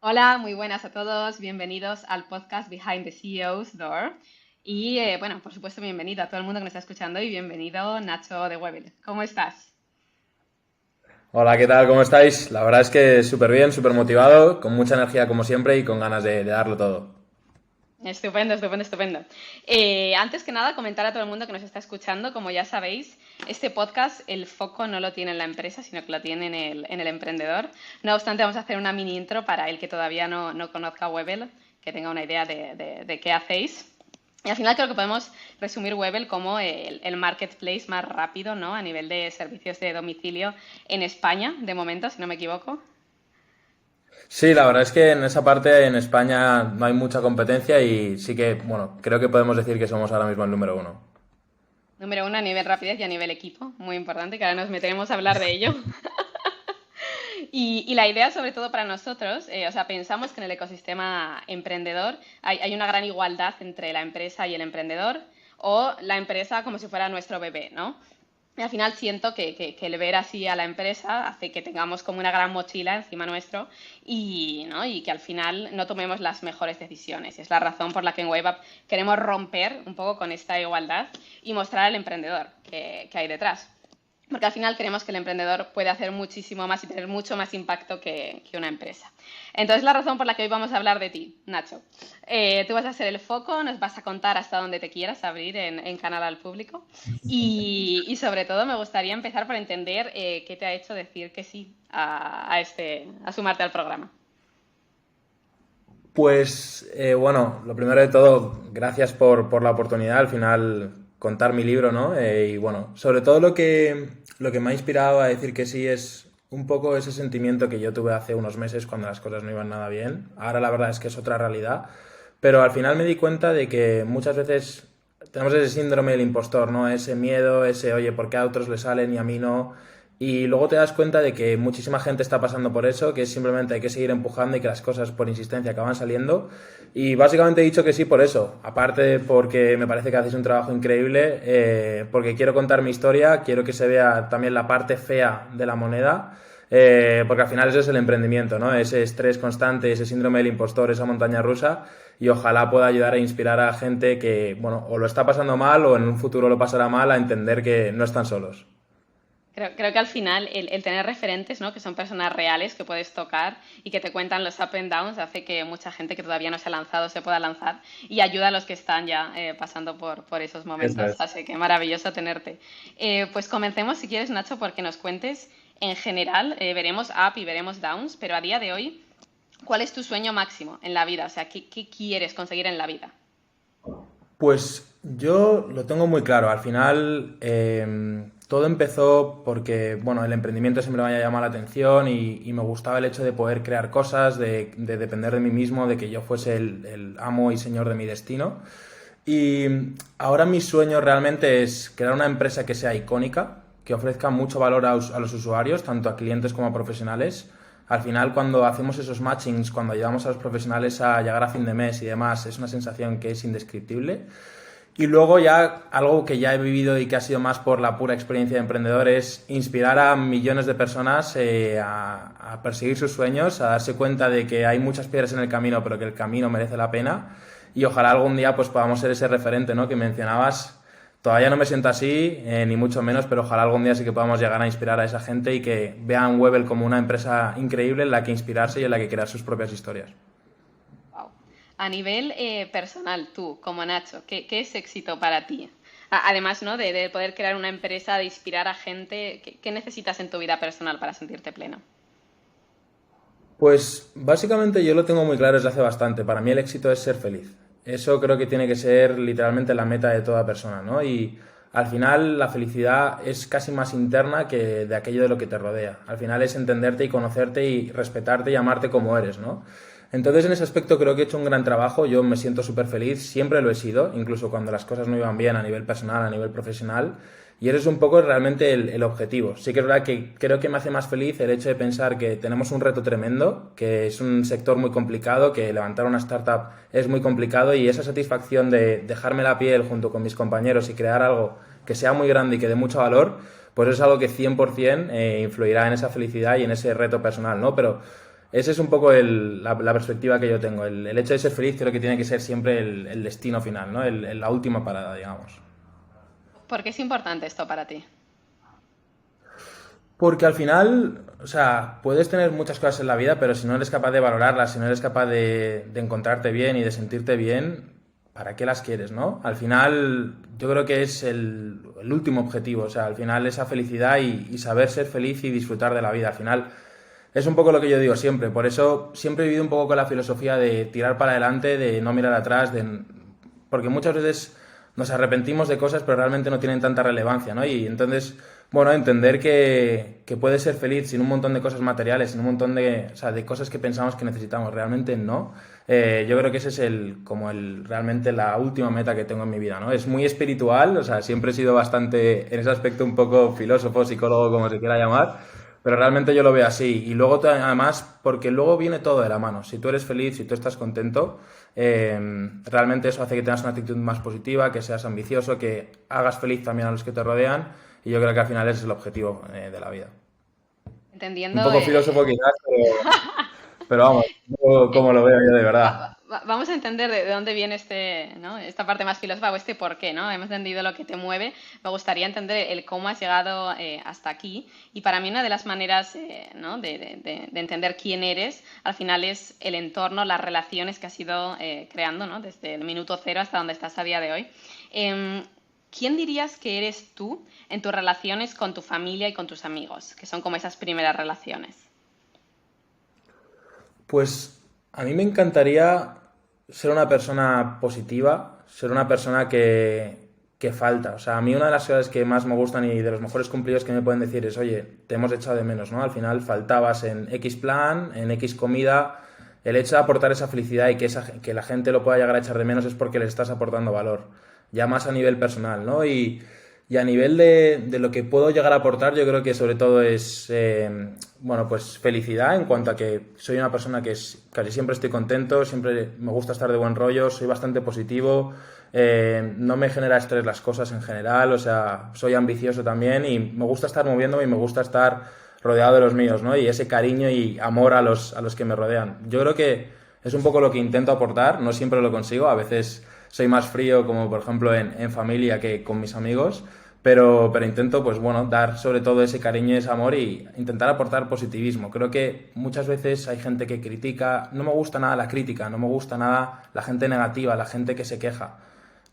Hola, muy buenas a todos. Bienvenidos al podcast Behind the CEO's Door. Y bueno, por supuesto, bienvenido a todo el mundo que nos está escuchando y bienvenido Nacho de Webel. ¿Cómo estás? Hola, ¿qué tal? ¿Cómo estáis? La verdad es que súper bien, súper motivado, con mucha energía como siempre y con ganas de darlo todo. Estupendo, estupendo, estupendo. Antes que nada, comentar a todo el mundo que nos está escuchando, como ya sabéis, este podcast, el foco no lo tiene en la empresa, sino que lo tiene en el emprendedor. No obstante, vamos a hacer una mini intro para el que todavía no conozca Webel, que tenga una idea de qué hacéis. Y al final creo que podemos resumir Webel como el marketplace más rápido, ¿no? A nivel de servicios de domicilio en España, de momento, si no me equivoco. Sí, la verdad es que en esa parte en España no hay mucha competencia y sí que, bueno, creo que podemos decir que somos ahora mismo el número uno. Número uno a nivel rapidez y a nivel equipo, muy importante, que ahora nos meteremos a hablar de ello. Y la idea, sobre todo para nosotros, o sea, pensamos que en el ecosistema emprendedor hay una gran igualdad entre la empresa y el emprendedor, o la empresa como si fuera nuestro bebé, ¿no? Y al final siento que el ver así a la empresa hace que tengamos como una gran mochila encima nuestro y, ¿no? Y que al final no tomemos las mejores decisiones. Es la razón por la que en WaveUp queremos romper un poco con esta igualdad y mostrar al emprendedor que hay detrás. Porque al final creemos que el emprendedor puede hacer muchísimo más y tener mucho más impacto que una empresa. Entonces, la razón por la que hoy vamos a hablar de ti, Nacho. Tú vas a ser el foco, nos vas a contar hasta dónde te quieras abrir en canal al público. Y sobre todo, me gustaría empezar por entender qué te ha hecho decir que sí a sumarte al programa. Pues bueno, lo primero de todo, gracias por la oportunidad, al final contar mi libro, ¿no? Y bueno, sobre todo lo que me ha inspirado a decir que sí es un poco ese sentimiento que yo tuve hace unos meses cuando las cosas no iban nada bien. Ahora la verdad es que es otra realidad, pero al final me di cuenta de que muchas veces tenemos ese síndrome del impostor, ¿no? Ese miedo, ese, oye, ¿por qué a otros le salen y a mí no? Y luego te das cuenta de que muchísima gente está pasando por eso, que simplemente hay que seguir empujando y que las cosas por insistencia acaban saliendo. Y básicamente he dicho que sí por eso. Aparte porque me parece que hacéis un trabajo increíble, porque quiero contar mi historia, quiero que se vea también la parte fea de la moneda, porque al final eso es el emprendimiento, ¿no? Ese estrés constante, ese síndrome del impostor, esa montaña rusa. Y ojalá pueda ayudar a inspirar a gente que, bueno, o lo está pasando mal o en un futuro lo pasará mal a entender que no están solos. Creo que al final el tener referentes, ¿no? Que son personas reales que puedes tocar y que te cuentan los up and downs hace que mucha gente que todavía no se ha lanzado se pueda lanzar y ayuda a los que están ya pasando por esos Eso momentos. es. Así que maravilloso tenerte. Pues comencemos, si quieres, Nacho, porque nos cuentes en general, veremos up y veremos downs, pero a día de hoy, ¿cuál es tu sueño máximo en la vida? O sea, ¿qué quieres conseguir en la vida? Pues yo lo tengo muy claro. Al final, todo empezó porque, bueno, el emprendimiento siempre me había llamado la atención y me gustaba el hecho de poder crear cosas, de depender de mí mismo, de que yo fuese el amo y señor de mi destino. Y ahora mi sueño realmente es crear una empresa que sea icónica, que ofrezca mucho valor a los usuarios, tanto a clientes como a profesionales. Al final, cuando hacemos esos matchings, cuando ayudamos a los profesionales a llegar a fin de mes y demás, es una sensación que es indescriptible. Y luego ya algo que ya he vivido y que ha sido más por la pura experiencia de emprendedor es inspirar a millones de personas a perseguir sus sueños, a darse cuenta de que hay muchas piedras en el camino, pero que el camino merece la pena. Y ojalá algún día pues podamos ser ese referente, ¿no? Que mencionabas. Todavía no me siento así, ni mucho menos, pero ojalá algún día sí que podamos llegar a inspirar a esa gente y que vean Webel como una empresa increíble en la que inspirarse y en la que crear sus propias historias. Wow. A nivel personal, tú, como Nacho, ¿qué es éxito para ti? Además, ¿no? De poder crear una empresa, de inspirar a gente, ¿qué necesitas en tu vida personal para sentirte pleno? Pues básicamente yo lo tengo muy claro desde hace bastante. Para mí el éxito es ser feliz. Eso creo que tiene que ser literalmente la meta de toda persona, ¿no? Y al final la felicidad es casi más interna que de aquello de lo que te rodea. Al final es entenderte y conocerte y respetarte y amarte como eres, ¿no? Entonces en ese aspecto creo que he hecho un gran trabajo, yo me siento súper feliz, siempre lo he sido, incluso cuando las cosas no iban bien a nivel personal, a nivel profesional, y ese es un poco realmente el objetivo. Sí que es verdad que creo que me hace más feliz el hecho de pensar que tenemos un reto tremendo, que es un sector muy complicado, que levantar una startup es muy complicado y esa satisfacción de dejarme la piel junto con mis compañeros y crear algo que sea muy grande y que dé mucho valor, pues es algo que 100% influirá en esa felicidad y en ese reto personal, ¿no? Pero Esa es un poco la perspectiva que yo tengo. El hecho de ser feliz creo que tiene que ser siempre el destino final, ¿no? La última parada, digamos. ¿Por qué es importante esto para ti? Porque al final, o sea, puedes tener muchas cosas en la vida, pero si no eres capaz de valorarlas, si no eres capaz de encontrarte bien y de sentirte bien, ¿para qué las quieres, no? Al final, yo creo que es el último objetivo, o sea, al final esa felicidad y saber ser feliz y disfrutar de la vida. Al final, es un poco lo que yo digo siempre, por eso siempre he vivido un poco con la filosofía de tirar para adelante, de no mirar atrás, porque muchas veces nos arrepentimos de cosas, pero realmente no tienen tanta relevancia, ¿no? Y entonces, bueno, entender que puedes ser feliz sin un montón de cosas materiales, sin un montón de, o sea, de cosas que pensamos que necesitamos, realmente no. Yo creo que ese es realmente la última meta que tengo en mi vida, ¿no? Es muy espiritual, o sea, siempre he sido bastante, en ese aspecto, un poco filósofo, psicólogo, como se quiera llamar, pero realmente yo lo veo así. Y luego, además, porque luego viene todo de la mano. Si tú eres feliz, si tú estás contento, realmente eso hace que tengas una actitud más positiva, que seas ambicioso, que hagas feliz también a los que te rodean. Y yo creo que al final ese es el objetivo de la vida. Un Entendiendo, poco filósofo quizás, pero vamos, como lo veo yo de verdad. vamos a entender de dónde viene ¿no? Esta parte más filosófica o este por qué, ¿no? Hemos entendido lo que te mueve. Me gustaría entender el cómo has llegado hasta aquí. Y para mí una de las maneras, ¿no? de entender quién eres, al final es el entorno, las relaciones que has ido creando, ¿no? Desde el minuto cero hasta donde estás a día de hoy. Em, ¿Quién dirías que eres tú en tus relaciones con tu familia y con tus amigos? Que son como esas primeras relaciones. Pues a mí me encantaría ser una persona positiva, ser una persona que falta. O sea, a mí una de las cosas que más me gustan y de los mejores cumplidos que me pueden decir es, oye, te hemos echado de menos, ¿no? Al final faltabas en X plan, en X comida. El hecho de aportar esa felicidad y que la gente lo pueda llegar a echar de menos es porque le estás aportando valor, ya más a nivel personal, ¿no? Y a nivel de lo que puedo llegar a aportar, yo creo que sobre todo es, bueno, pues felicidad en cuanto a que soy una persona casi siempre estoy contento, siempre me gusta estar de buen rollo, soy bastante positivo, no me genera estrés las cosas en general, o sea, soy ambicioso también y me gusta estar moviéndome y me gusta estar rodeado de los míos, ¿no? Y ese cariño y amor a los que me rodean. Yo creo que es un poco lo que intento aportar, no siempre lo consigo, a veces soy más frío, como por ejemplo en familia que con mis amigos, pero intento, pues bueno, dar sobre todo ese cariño y ese amor y intentar aportar positivismo. Creo que muchas veces hay gente que critica, no me gusta nada la crítica, no me gusta nada la gente negativa, la gente que se queja.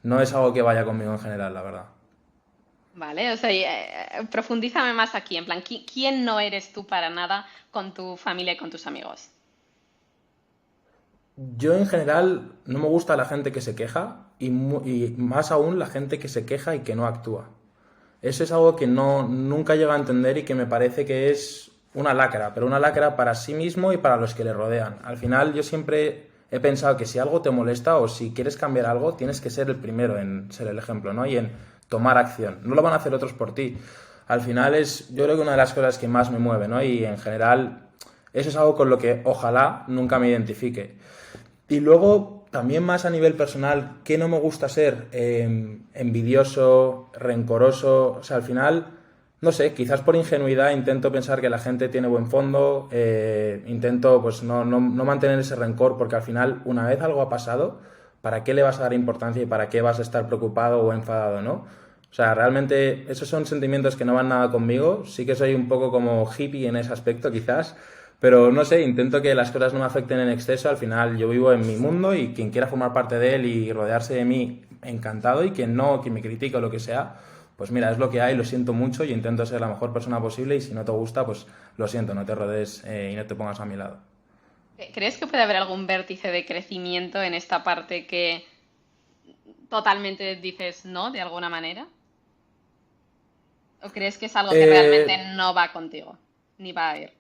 No es algo que vaya conmigo en general, la verdad. Vale, o sea, profundízame más aquí, en plan, ¿quién no eres tú para nada con tu familia y con tus amigos? Yo en general no me gusta la gente que se queja y más aún la gente que se queja y que no actúa. Eso es algo que nunca llego a entender y que me parece que es una lacra, pero una lacra para sí mismo y para los que le rodean. Al final yo siempre he pensado que si algo te molesta o si quieres cambiar algo, tienes que ser el primero en ser el ejemplo, ¿no? Y en tomar acción. No lo van a hacer otros por ti. Al final yo creo que una de las cosas que más me mueve, ¿no? Y en general eso es algo con lo que ojalá nunca me identifique. Y luego, también más a nivel personal, ¿qué no me gusta ser? Envidioso, rencoroso. O sea, al final, no sé, quizás por ingenuidad intento pensar que la gente tiene buen fondo, intento pues no mantener ese rencor, porque al final, una vez algo ha pasado, ¿para qué le vas a dar importancia y para qué vas a estar preocupado o enfadado, ¿no? O sea, realmente esos son sentimientos que no van nada conmigo. Sí que soy un poco como hippie en ese aspecto, quizás, pero no sé, intento que las cosas no me afecten en exceso. Al final yo vivo en mi mundo y quien quiera formar parte de él y rodearse de mí, encantado. Y quien no, quien me critique o lo que sea, pues mira, es lo que hay, lo siento mucho y intento ser la mejor persona posible. Y si no te gusta, pues lo siento, no te rodees y no te pongas a mi lado. ¿Crees que puede haber algún vértice de crecimiento en esta parte que totalmente dices no, de alguna manera? ¿O crees que es algo que realmente Eh, no va contigo, ni va a ir?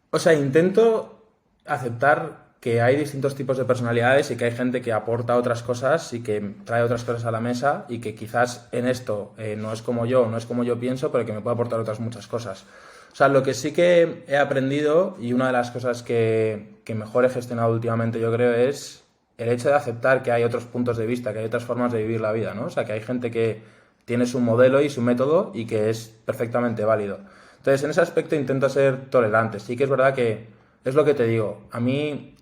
O sea, intento aceptar que hay distintos tipos de personalidades y que hay gente que aporta otras cosas y que trae otras cosas a la mesa y que quizás en esto no es como yo, no es como yo pienso, pero que me puede aportar otras muchas cosas. O sea, lo que sí que he aprendido y una de las cosas que mejor he gestionado últimamente yo creo es el hecho de aceptar que hay otros puntos de vista, que hay otras formas de vivir la vida, ¿no? O sea, que hay gente que tiene su modelo y su método y que es perfectamente válido. Entonces, en ese aspecto intento ser tolerante. Sí que es verdad que es lo que te digo. A mí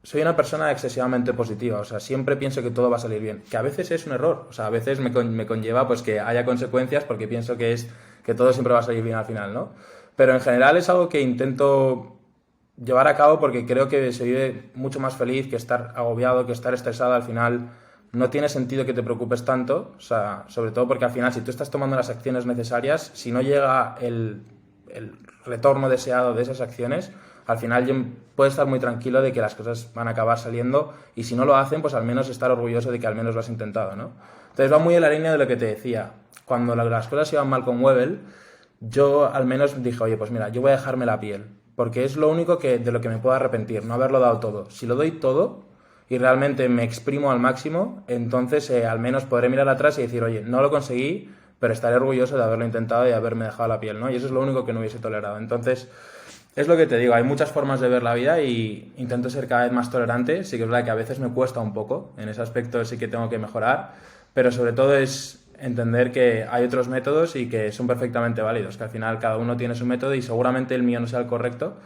soy una persona excesivamente positiva, o sea, siempre pienso que todo va a salir bien, que a veces es un error, o sea, a veces me conlleva pues que haya consecuencias porque pienso que todo siempre va a salir bien al final, ¿no? Pero en general es algo que intento llevar a cabo porque creo que se vive mucho más feliz que estar agobiado, que estar estresado. Al final no tiene sentido que te preocupes tanto, o sea, sobre todo porque al final si tú estás tomando las acciones necesarias, si no llega el retorno deseado de esas acciones, al final puedes estar muy tranquilo de que las cosas van a acabar saliendo, y si no lo hacen, pues al menos estar orgulloso de que al menos lo has intentado, ¿no? Entonces va muy en la línea de lo que te decía. Cuando las cosas iban mal con Webel, yo al menos dije, oye, pues mira, yo voy a dejarme la piel, porque es lo único de lo que me puedo arrepentir, no haberlo dado todo. Si lo doy todo y realmente me exprimo al máximo, entonces al menos podré mirar atrás y decir, oye, no lo conseguí, pero estaré orgulloso de haberlo intentado y haberme dejado la piel, ¿no? Y eso es lo único que no hubiese tolerado. Entonces, es lo que te digo, hay muchas formas de ver la vida y intento ser cada vez más tolerante. Sí que es verdad que a veces me cuesta un poco, en ese aspecto sí que tengo que mejorar, pero sobre todo es entender que hay otros métodos y que son perfectamente válidos, que al final cada uno tiene su método y seguramente el mío no sea el correcto.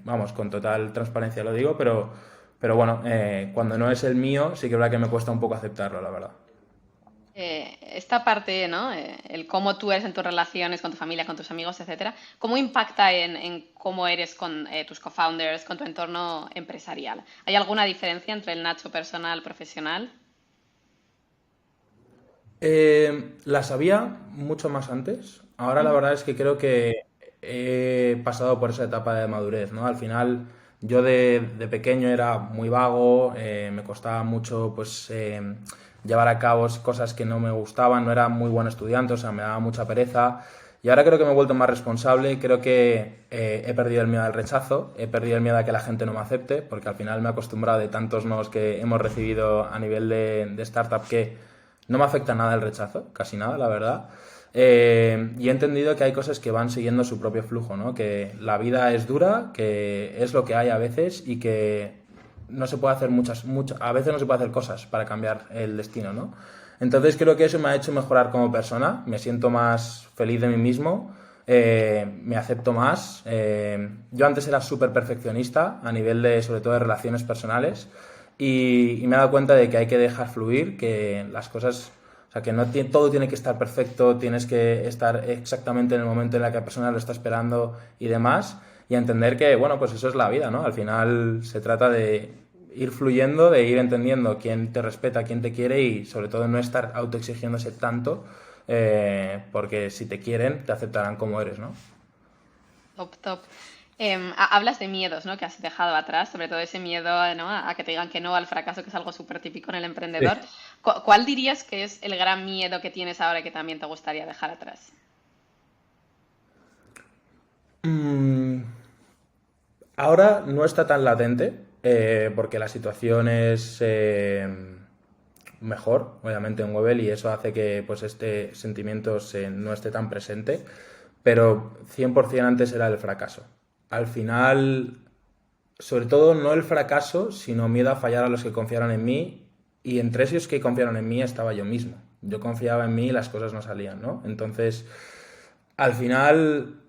Vamos, con total transparencia lo digo, pero bueno, cuando no es el mío sí que es verdad que me cuesta un poco aceptarlo, la verdad. Esta parte, ¿no? El cómo tú eres en tus relaciones con tu familia, con tus amigos, etcétera, ¿cómo impacta en cómo eres con tus co-founders, con tu entorno empresarial? ¿Hay alguna diferencia entre el Nacho personal, profesional? Las había mucho más antes. Ahora la Ujú. verdad es que creo que he pasado por esa etapa de madurez, ¿no? Al final yo de pequeño era muy vago, me costaba mucho pues llevar a cabo cosas que no me gustaban, no era muy buen estudiante, o sea, me daba mucha pereza. Y ahora creo que me he vuelto más responsable, creo que he perdido el miedo al rechazo, he perdido el miedo a que la gente no me acepte, porque al final me he acostumbrado de tantos nos que hemos recibido a nivel de startup que no me afecta nada el rechazo, casi nada, la verdad. Y he entendido que hay cosas que van siguiendo su propio flujo, ¿no? Que la vida es dura, que es lo que hay a veces y que no se puede hacer a veces no se puede hacer cosas para cambiar el destino, ¿no? Entonces creo que eso me ha hecho mejorar como persona, me siento más feliz de mí mismo, me acepto más. Yo antes era súper perfeccionista a nivel de, sobre todo, de relaciones personales, y me he dado cuenta de que hay que dejar fluir, que las cosas, o sea, que no todo tiene que estar perfecto, tienes que estar exactamente en el momento en el que la persona lo está esperando y demás, y entender que, bueno, pues eso es la vida, ¿no? Al final se trata de ir fluyendo, de ir entendiendo quién te respeta, quién te quiere, y sobre todo no estar autoexigiéndose tanto, porque si te quieren, te aceptarán como eres, ¿no? Top, top. Hablas de miedos, ¿no? Que has dejado atrás, sobre todo ese miedo, ¿no? A que te digan que no, al fracaso, que es algo súper típico en el emprendedor. Sí. ¿Cuál dirías que es el gran miedo que tienes ahora y que también te gustaría dejar atrás? Mm, Ahora no está tan latente, porque la situación es mejor, obviamente, en Webel, y eso hace que pues este sentimiento no esté tan presente, pero 100% antes era el fracaso. Al final, sobre todo no el fracaso, sino miedo a fallar a los que confiaron en mí, y entre esos que confiaron en mí estaba yo mismo. Yo confiaba en mí y las cosas no salían, ¿no? Entonces, al final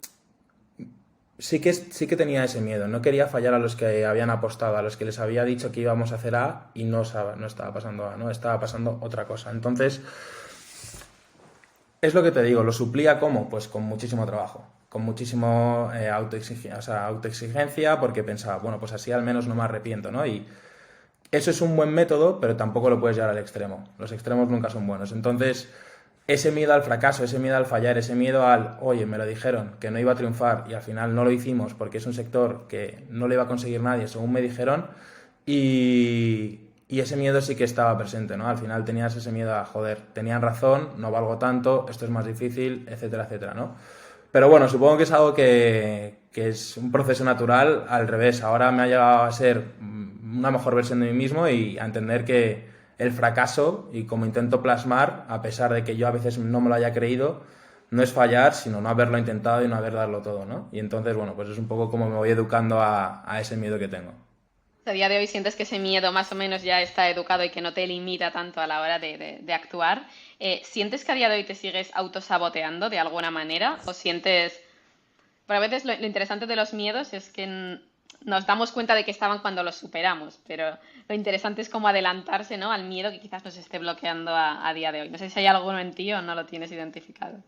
sí que tenía ese miedo. No quería fallar a los que habían apostado, a los que les había dicho que íbamos a hacer A y no estaba pasando A, ¿no? Estaba pasando otra cosa. Entonces, es lo que te digo, lo suplía ¿cómo? Pues con muchísimo trabajo, con muchísimo autoexigencia, o sea, autoexigencia, porque pensaba, bueno, pues así al menos no me arrepiento, ¿no? Y eso es un buen método, pero tampoco lo puedes llevar al extremo. Los extremos nunca son buenos. Entonces, ese miedo al fracaso, ese miedo al fallar, ese miedo al, oye, me lo dijeron, que no iba a triunfar y al final no lo hicimos porque es un sector que no le iba a conseguir nadie, según me dijeron, y ese miedo sí que estaba presente, ¿no? Al final tenías ese miedo a, joder, tenían razón, no valgo tanto, esto es más difícil, etcétera, etcétera, ¿no? Pero bueno, supongo que es algo que es un proceso natural. Al revés, ahora me ha llegado a ser una mejor versión de mí mismo y a entender que el fracaso, y como intento plasmar, a pesar de que yo a veces no me lo haya creído, no es fallar, sino no haberlo intentado y no haber darlo todo, ¿no? Y entonces, bueno, pues es un poco como me voy educando a ese miedo que tengo. A día de hoy sientes que ese miedo más o menos ya está educado y que no te limita tanto a la hora de actuar. ¿Sientes que a día de hoy te sigues autosaboteando de alguna manera? ¿O sientes Pero a veces lo interesante de los miedos es que nos damos cuenta de que estaban cuando los superamos, pero lo interesante es como adelantarse, ¿no? Al miedo que quizás nos esté bloqueando a día de hoy. No sé si hay alguno en ti o no lo tienes identificado.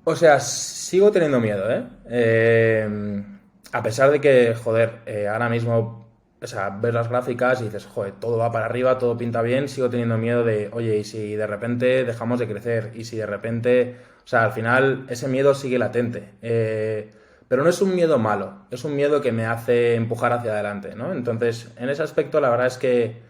O sea, sigo teniendo miedo, ¿eh? A pesar de que, joder, ahora mismo, o sea, ves las gráficas y dices, joder, todo va para arriba, todo pinta bien, sigo teniendo miedo de, oye, ¿y si de repente dejamos de crecer? ¿Y si de repente, o sea, al final ese miedo sigue latente? Pero no es un miedo malo, es un miedo que me hace empujar hacia adelante, ¿no? Entonces, en ese aspecto, la verdad es que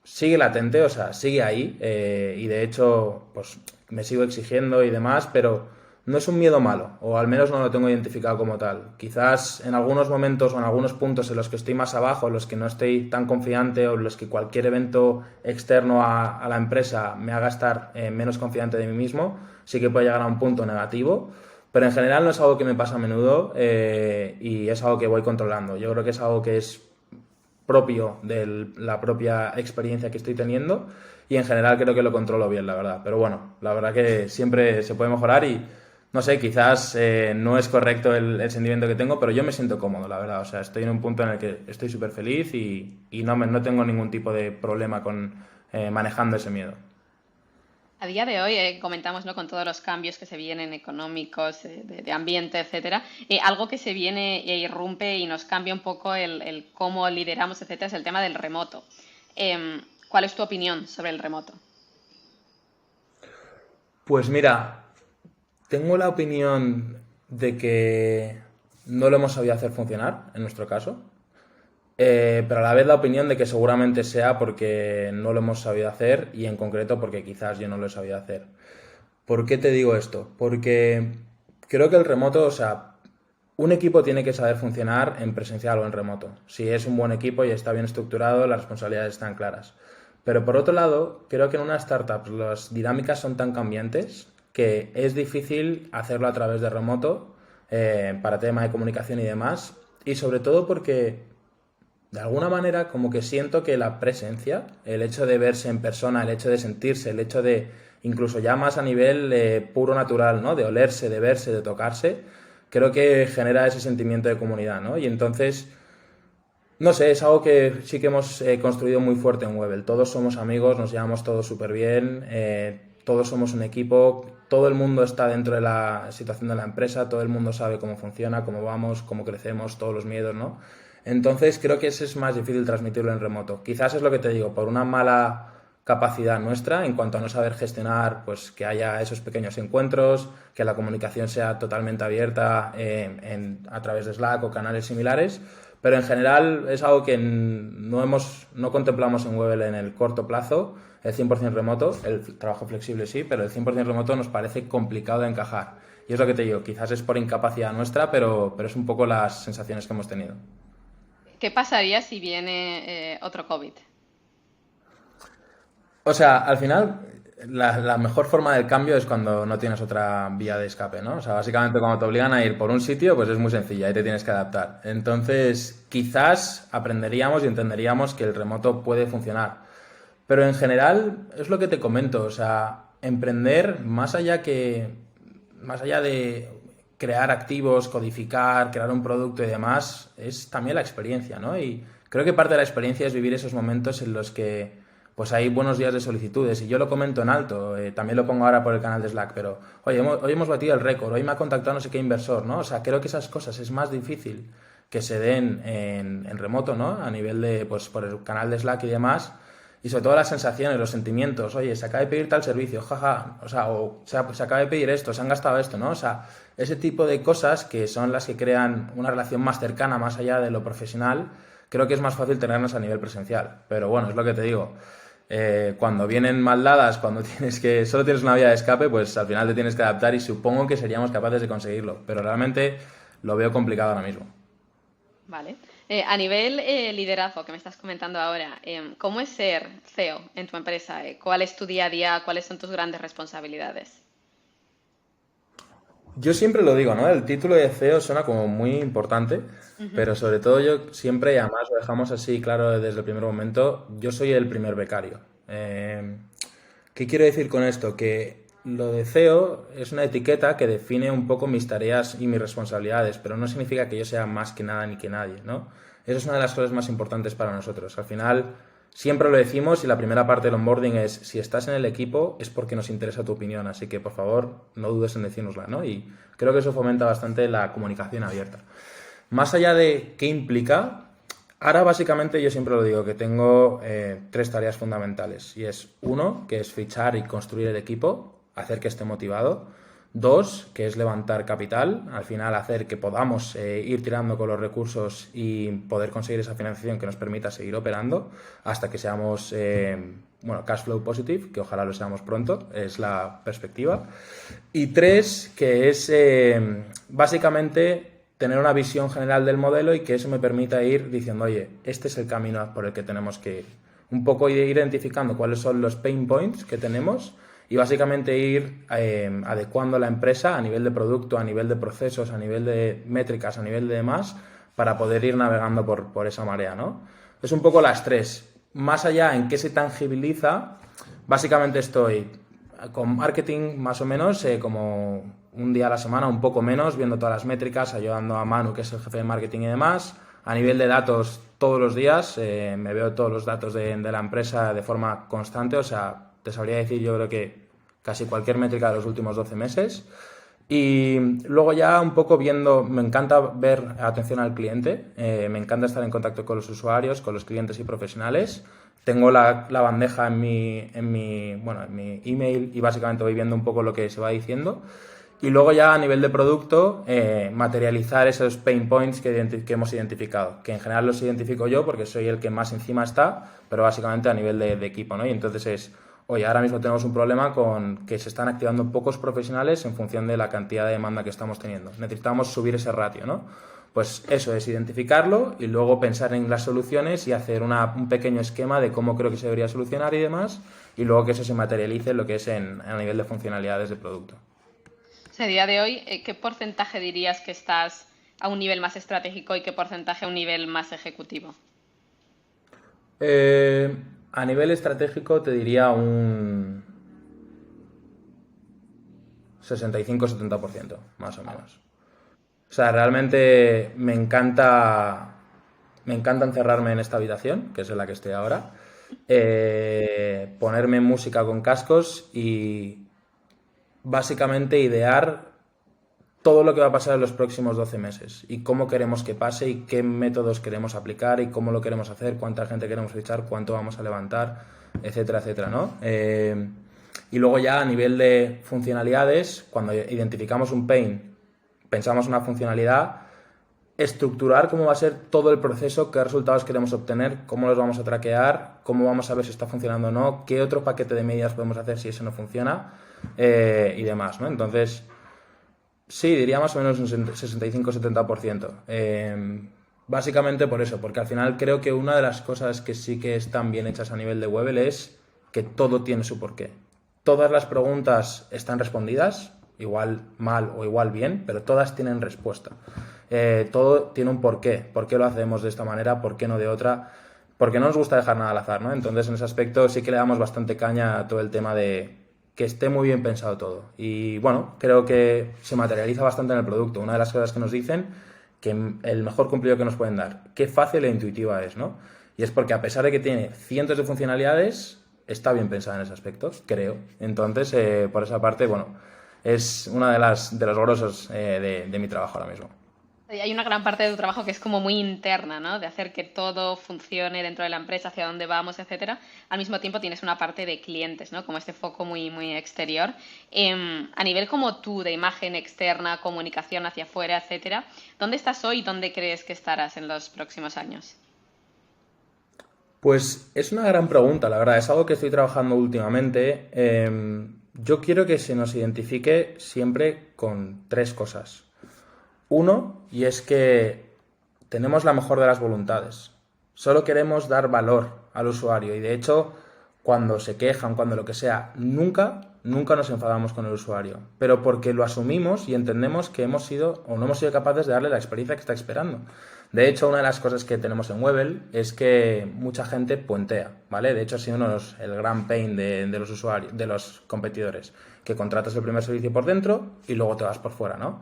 sigue latente, o sea, sigue ahí, y de hecho, pues me sigo exigiendo y demás, pero no es un miedo malo, o al menos no lo tengo identificado como tal. Quizás en algunos momentos o en algunos puntos en los que estoy más abajo, en los que no estoy tan confiante o en los que cualquier evento externo a la empresa me haga estar menos confiante de mí mismo, sí que puede llegar a un punto negativo. Pero en general no es algo que me pasa a menudo, y es algo que voy controlando. Yo creo que es algo que es propio de la propia experiencia que estoy teniendo y en general creo que lo controlo bien, la verdad. Pero bueno, la verdad que siempre se puede mejorar y no sé, quizás no es correcto el sentimiento que tengo, pero yo me siento cómodo, la verdad. O sea, estoy en un punto en el que estoy súper feliz y no tengo ningún tipo de problema con manejando ese miedo. A día de hoy, comentamos, ¿no? Con todos los cambios que se vienen económicos, de ambiente, etcétera, algo que se viene e irrumpe y nos cambia un poco el cómo lideramos, etcétera, es el tema del remoto. ¿Cuál es tu opinión sobre el remoto? Pues mira, tengo la opinión de que no lo hemos sabido hacer funcionar, en nuestro caso. Pero a la vez la opinión de que seguramente sea porque no lo hemos sabido hacer y en concreto porque quizás yo no lo he sabido hacer. ¿Por qué te digo esto? Porque creo que el remoto, o sea, un equipo tiene que saber funcionar en presencial o en remoto. Si es un buen equipo y está bien estructurado, las responsabilidades están claras. Pero por otro lado, creo que en una startup las dinámicas son tan cambiantes que es difícil hacerlo a través de remoto, para tema de comunicación y demás. Y sobre todo porque de alguna manera como que siento que la presencia, el hecho de verse en persona, el hecho de sentirse, el hecho de incluso ya más a nivel puro natural, ¿no? De olerse, de verse, de tocarse, creo que genera ese sentimiento de comunidad, ¿no? Y entonces, no sé, es algo que sí que hemos construido muy fuerte en Webel. Todos somos amigos, nos llevamos todos súper bien, todos somos un equipo, todo el mundo está dentro de la situación de la empresa, todo el mundo sabe cómo funciona, cómo vamos, cómo crecemos, todos los miedos, ¿no? Entonces creo que eso es más difícil transmitirlo en remoto. Quizás es lo que te digo, por una mala capacidad nuestra en cuanto a no saber gestionar, pues que haya esos pequeños encuentros, que la comunicación sea totalmente abierta a través de Slack o canales similares, pero en general es algo que no contemplamos en Webel en el corto plazo, el 100% remoto, el trabajo flexible sí, pero el 100% remoto nos parece complicado de encajar. Y es lo que te digo, quizás es por incapacidad nuestra, pero es un poco las sensaciones que hemos tenido. ¿Qué pasaría si viene otro COVID? O sea, al final, la mejor forma del cambio es cuando no tienes otra vía de escape, ¿no? O sea, básicamente cuando te obligan a ir por un sitio, pues es muy sencilla y te tienes que adaptar. Entonces, quizás aprenderíamos y entenderíamos que el remoto puede funcionar. Pero en general, es lo que te comento, o sea, emprender más allá de crear activos, codificar, crear un producto y demás, es también la experiencia, ¿no? Y creo que parte de la experiencia es vivir esos momentos en los que pues hay buenos días de solicitudes y yo lo comento en alto, también lo pongo ahora por el canal de Slack, pero oye, hoy hemos batido el récord, hoy me ha contactado no sé qué inversor, ¿no? O sea, creo que esas cosas es más difícil que se den en remoto, ¿no? A nivel de, pues por el canal de Slack y demás, y sobre todo las sensaciones, los sentimientos, oye, se acaba de pedir tal servicio, jaja, o sea, pues se acaba de pedir esto, se han gastado esto, ¿no? O sea, ese tipo de cosas que son las que crean una relación más cercana, más allá de lo profesional, creo que es más fácil tenerlas a nivel presencial. Pero bueno, es lo que te digo. Cuando vienen mal dadas, cuando solo tienes una vía de escape, pues al final te tienes que adaptar y supongo que seríamos capaces de conseguirlo. Pero realmente lo veo complicado ahora mismo. Vale. A nivel liderazgo que me estás comentando ahora, ¿cómo es ser CEO en tu empresa? ¿Cuál es tu día a día? ¿Cuáles son tus grandes responsabilidades? Yo siempre lo digo, ¿no? El título de CEO suena como muy importante, Ujú. pero sobre todo yo siempre, y además lo dejamos así claro desde el primer momento, yo soy el primer becario. ¿Qué quiero decir con esto? Que lo de CEO es una etiqueta que define un poco mis tareas y mis responsabilidades, pero no significa que yo sea más que nada ni que nadie, ¿no? Eso es una de las cosas más importantes para nosotros. Al final, siempre lo decimos y la primera parte del onboarding es, si estás en el equipo es porque nos interesa tu opinión, así que por favor no dudes en decírnosla, ¿no? Y creo que eso fomenta bastante la comunicación abierta. Más allá de qué implica, ahora básicamente yo siempre lo digo, que tengo tres tareas fundamentales. Y es uno, que es fichar y construir el equipo, hacer que esté motivado. Dos, que es levantar capital, al final hacer que podamos ir tirando con los recursos y poder conseguir esa financiación que nos permita seguir operando hasta que seamos, cash flow positive, que ojalá lo seamos pronto, es la perspectiva. Y tres, que es básicamente tener una visión general del modelo y que eso me permita ir diciendo, oye, este es el camino por el que tenemos que ir. Un poco ir identificando cuáles son los pain points que tenemos y básicamente ir adecuando la empresa a nivel de producto, a nivel de procesos, a nivel de métricas, a nivel de demás, para poder ir navegando por esa marea, ¿no? Es un poco las tres. Más allá en qué se tangibiliza, básicamente estoy con marketing más o menos como un día a la semana, un poco menos, viendo todas las métricas, ayudando a Manu, que es el jefe de marketing y demás. A nivel de datos, todos los días, me veo todos los datos de la empresa de forma constante, o sea, te sabría decir yo creo que casi cualquier métrica de los últimos 12 meses. Y luego ya un poco viendo, me encanta ver atención al cliente, me encanta estar en contacto con los usuarios, con los clientes y profesionales. Tengo la bandeja en mi email y básicamente voy viendo un poco lo que se va diciendo. Y luego ya a nivel de producto, materializar esos pain points que hemos identificado, que en general los identifico yo porque soy el que más encima está, pero básicamente a nivel de equipo, ¿no? Y entonces es, oye, ahora mismo tenemos un problema con que se están activando pocos profesionales en función de la cantidad de demanda que estamos teniendo. Necesitamos subir ese ratio, ¿no? Pues eso es identificarlo y luego pensar en las soluciones y hacer un pequeño esquema de cómo creo que se debería solucionar y demás, y luego que eso se materialice en lo que es a nivel de funcionalidades del producto. O sea, a día de hoy, ¿qué porcentaje dirías que estás a un nivel más estratégico y qué porcentaje a un nivel más ejecutivo? Eh, a nivel estratégico te diría un 65-70%, más o menos. O sea, realmente me encanta encerrarme en esta habitación, que es en la que estoy ahora, ponerme música con cascos y básicamente idear todo lo que va a pasar en los próximos 12 meses y cómo queremos que pase y qué métodos queremos aplicar y cómo lo queremos hacer, cuánta gente queremos fichar, cuánto vamos a levantar, etcétera, etcétera, ¿no? Y luego ya a nivel de funcionalidades, cuando identificamos un pain, pensamos una funcionalidad, estructurar cómo va a ser todo el proceso, qué resultados queremos obtener, cómo los vamos a traquear, cómo vamos a ver si está funcionando o no, qué otro paquete de medidas podemos hacer si eso no funciona y demás, ¿no? Entonces, sí, diría más o menos un 65-70%. Básicamente por eso, porque al final creo que una de las cosas que sí que están bien hechas a nivel de Webel es que todo tiene su porqué. Todas las preguntas están respondidas, igual mal o igual bien, pero todas tienen respuesta. Todo tiene un porqué. ¿Por qué lo hacemos de esta manera? ¿Por qué no de otra? Porque no nos gusta dejar nada al azar, ¿no? Entonces, en ese aspecto sí que le damos bastante caña a todo el tema de que esté muy bien pensado todo. Y bueno, creo que se materializa bastante en el producto. Una de las cosas que nos dicen que el mejor cumplido que nos pueden dar, qué fácil e intuitiva es, ¿no? Y es porque a pesar de que tiene cientos de funcionalidades, está bien pensada en ese aspecto, creo. Entonces, por esa parte, bueno, es una de los grosos de mi trabajo ahora mismo. Hay una gran parte de tu trabajo que es como muy interna, ¿no? De hacer que todo funcione dentro de la empresa, hacia dónde vamos, etcétera. Al mismo tiempo tienes una parte de clientes, ¿no? Como este foco muy, muy exterior. A nivel como tú, de imagen externa, comunicación hacia afuera, etcétera, ¿dónde estás hoy y dónde crees que estarás en los próximos años? Pues es una gran pregunta, la verdad, es algo que estoy trabajando últimamente. Yo quiero que se nos identifique siempre con tres cosas. Uno, y es que tenemos la mejor de las voluntades. Solo queremos dar valor al usuario y de hecho, cuando se quejan, cuando lo que sea, nunca nunca nos enfadamos con el usuario, pero porque lo asumimos y entendemos que hemos sido o no hemos sido capaces de darle la experiencia que está esperando. De hecho, una de las cosas que tenemos en Webel es que mucha gente puentea, ¿vale? De hecho, ha sido el gran pain de los usuarios, de los competidores, que contratas el primer servicio por dentro y luego te vas por fuera, ¿no?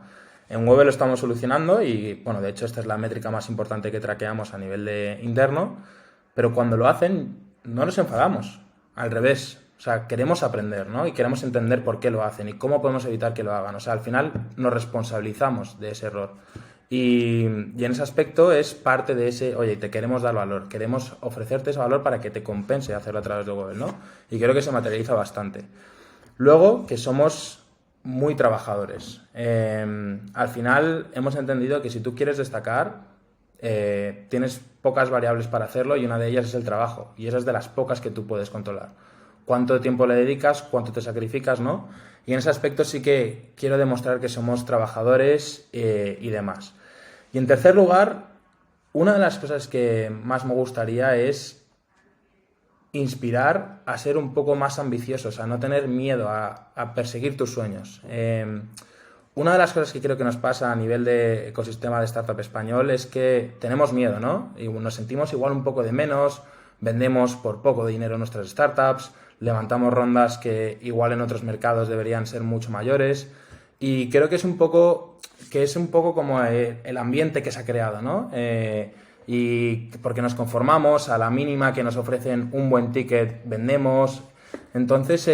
En Webel lo estamos solucionando y, bueno, de hecho, esta es la métrica más importante que traqueamos a nivel interno, pero cuando lo hacen, no nos enfadamos, al revés. O sea, queremos aprender, ¿no? Y queremos entender por qué lo hacen y cómo podemos evitar que lo hagan. O sea, al final nos responsabilizamos de ese error. Y en ese aspecto es parte de ese, oye, te queremos dar valor, queremos ofrecerte ese valor para que te compense hacerlo a través de Webel, ¿no? Y creo que se materializa bastante. Luego, que somos muy trabajadores. Al final hemos entendido que si tú quieres destacar, tienes pocas variables para hacerlo y una de ellas es el trabajo. Y esa es de las pocas que tú puedes controlar. Cuánto tiempo le dedicas, cuánto te sacrificas, ¿no? Y en ese aspecto sí que quiero demostrar que somos trabajadores y demás. Y en tercer lugar, una de las cosas que más me gustaría es inspirar a ser un poco más ambiciosos, a no tener miedo a perseguir tus sueños. Una de las cosas que creo que nos pasa a nivel de ecosistema de startup español es que tenemos miedo, ¿no? Y nos sentimos igual un poco de menos, vendemos por poco dinero nuestras startups, levantamos rondas que igual en otros mercados deberían ser mucho mayores y creo que es un poco como el ambiente que se ha creado, ¿no? Y porque nos conformamos a la mínima que nos ofrecen un buen ticket, vendemos. Entonces,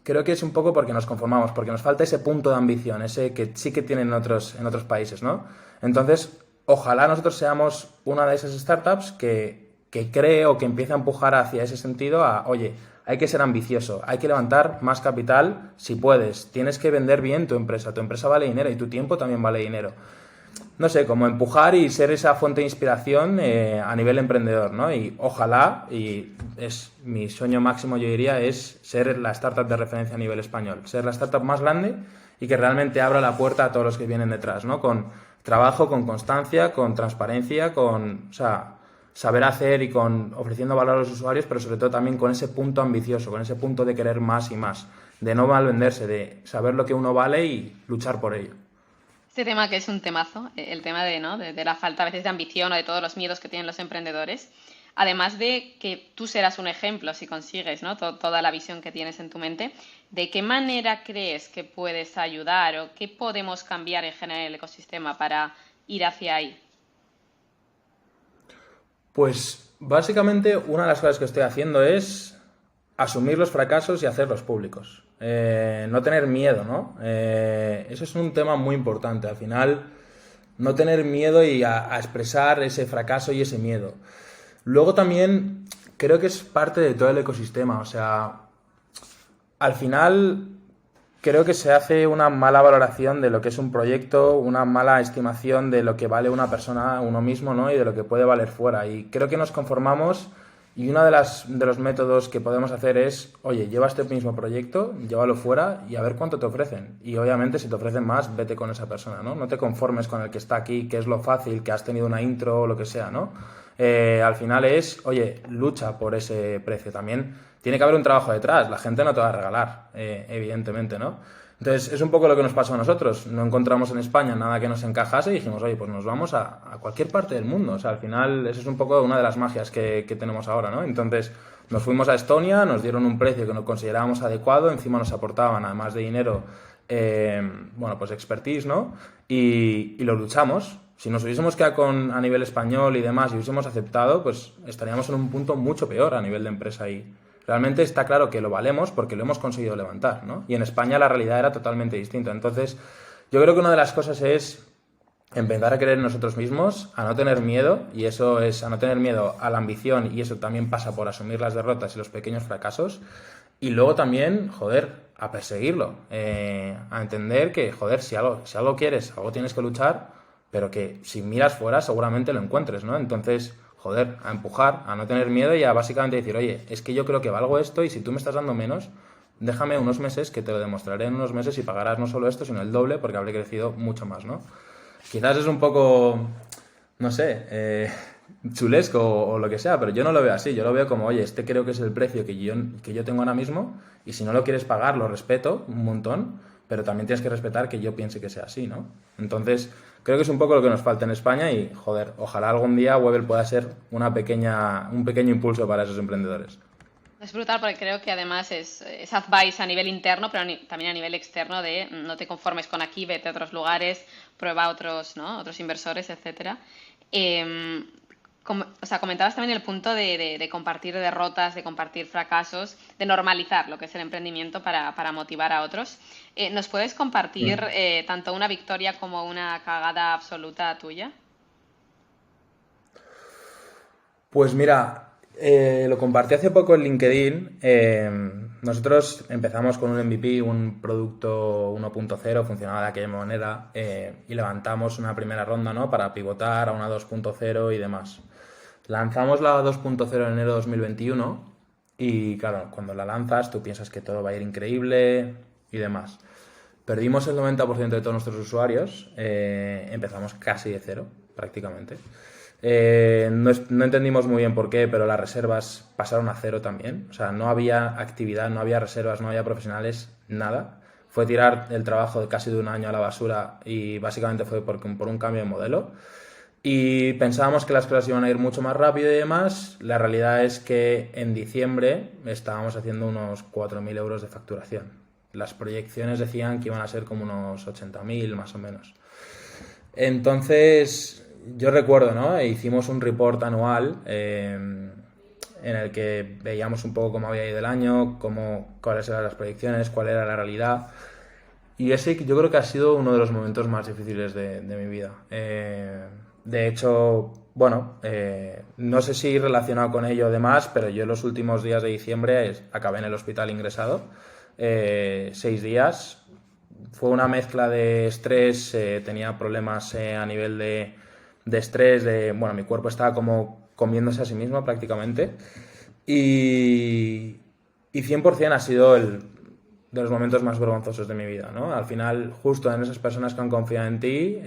creo que es un poco porque nos conformamos, porque nos falta ese punto de ambición, ese que sí que tienen en otros países, ¿no? Entonces, ojalá nosotros seamos una de esas startups que cree o que empiece a empujar hacia ese sentido oye, hay que ser ambicioso, hay que levantar más capital si puedes, tienes que vender bien tu empresa vale dinero y tu tiempo también vale dinero. No sé, como empujar y ser esa fuente de inspiración a nivel emprendedor, ¿no? Y ojalá, y es mi sueño máximo, yo diría, es ser la startup de referencia a nivel español, ser la startup más grande y que realmente abra la puerta a todos los que vienen detrás, ¿no? Con trabajo, con constancia, con transparencia, o sea, saber hacer y ofreciendo valor a los usuarios, pero sobre todo también con ese punto ambicioso, con ese punto de querer más y más, de no mal venderse, de saber lo que uno vale y luchar por ello. Este tema que es un temazo, el tema de, ¿no? de la falta a veces de ambición o de todos los miedos que tienen los emprendedores, además de que tú serás un ejemplo si consigues, ¿no? Toda la visión que tienes en tu mente, ¿de qué manera crees que puedes ayudar o qué podemos cambiar en general en el ecosistema para ir hacia ahí? Pues básicamente una de las cosas que estoy haciendo es asumir los fracasos y hacerlos públicos. No tener miedo, ¿no? Eso es un tema muy importante. Al final, no tener miedo y a expresar ese fracaso y ese miedo. Luego también creo que es parte de todo el ecosistema. O sea, al final creo que se hace una mala valoración de lo que es un proyecto, una mala estimación de lo que vale una persona, uno mismo, ¿no? Y de lo que puede valer fuera. Y creo que nos conformamos y uno de los métodos que podemos hacer es, oye, lleva este mismo proyecto, llévalo fuera y a ver cuánto te ofrecen. Y obviamente si te ofrecen más, vete con esa persona, ¿no? No te conformes con el que está aquí, que es lo fácil, que has tenido una intro o lo que sea, ¿no? Al final es, oye, lucha por ese precio también. Tiene que haber un trabajo detrás, la gente no te va a regalar, evidentemente, ¿no? Entonces, es un poco lo que nos pasó a nosotros. No encontramos en España nada que nos encajase y dijimos, oye, pues nos vamos a cualquier parte del mundo. O sea, al final, eso es un poco una de las magias que tenemos ahora, ¿no? Entonces, nos fuimos a Estonia, nos dieron un precio que nos considerábamos adecuado, encima nos aportaban, además de dinero, bueno, pues expertise, ¿no? Y lo luchamos. Si nos hubiésemos quedado a nivel español y demás y hubiésemos aceptado, pues estaríamos en un punto mucho peor a nivel de empresa y realmente está claro que lo valemos porque lo hemos conseguido levantar, ¿no? Y en España la realidad era totalmente distinta. Entonces, yo creo que una de las cosas es empezar a creer en nosotros mismos, a no tener miedo, y eso es a no tener miedo a la ambición, y eso también pasa por asumir las derrotas y los pequeños fracasos, y luego también, joder, a perseguirlo, a entender que, joder, si algo quieres, algo tienes que luchar, pero que si miras fuera seguramente lo encuentres, ¿no? Entonces, joder, a empujar, a no tener miedo y a básicamente decir, oye, es que yo creo que valgo esto y si tú me estás dando menos, déjame unos meses que te lo demostraré en unos meses y pagarás no solo esto, sino el doble porque habré crecido mucho más, ¿no? Quizás es un poco, no sé, chulesco o lo que sea, pero yo no lo veo así, yo lo veo como, oye, este creo que es el precio que yo tengo ahora mismo y si no lo quieres pagar, lo respeto un montón, pero también tienes que respetar que yo piense que sea así, ¿no? Entonces, creo que es un poco lo que nos falta en España y, joder, ojalá algún día Webel pueda ser un pequeño impulso para esos emprendedores. Es brutal porque creo que además es advice a nivel interno, pero también a nivel externo de no te conformes con aquí, vete a otros lugares, prueba otros, ¿no? Otros inversores, etcétera. Em, o sea, comentabas también el punto de compartir derrotas, de compartir fracasos, de normalizar lo que es el emprendimiento para motivar a otros. ¿Nos puedes compartir Mm. tanto una victoria como una cagada absoluta tuya? Pues mira, lo compartí hace poco en LinkedIn. Nosotros empezamos con un MVP, un producto 1.0, funcionaba de aquella manera, y levantamos una primera ronda, ¿no? Para pivotar a una 2.0 y demás. Lanzamos la 2.0 en enero de 2021 y claro, cuando la lanzas tú piensas que todo va a ir increíble y demás. Perdimos el 90% de todos nuestros usuarios, empezamos casi de cero, prácticamente. No entendimos muy bien por qué, pero las reservas pasaron a cero también. O sea, no había actividad, no había reservas, no había profesionales, nada. Fue tirar el trabajo de casi de un año a la basura y básicamente fue por un cambio de modelo. Y pensábamos que las cosas iban a ir mucho más rápido y demás. La realidad es que en diciembre estábamos haciendo unos 4.000 euros de facturación. Las proyecciones decían que iban a ser como unos 80.000 más o menos. Entonces, yo recuerdo, ¿no? Hicimos un report anual en el que veíamos un poco cómo había ido el año, cuáles eran las proyecciones, cuál era la realidad. Y ese yo creo que ha sido uno de los momentos más difíciles de mi vida. De hecho, bueno, no sé si relacionado con ello o demás, pero yo los últimos días de diciembre acabé en el hospital ingresado, 6 días. Fue una mezcla de estrés, tenía problemas a nivel de estrés, bueno, mi cuerpo estaba como comiéndose a sí mismo prácticamente. Y, y 100% ha sido de los momentos más vergonzosos de mi vida, ¿no? Al final, justo en esas personas que han confiado en ti,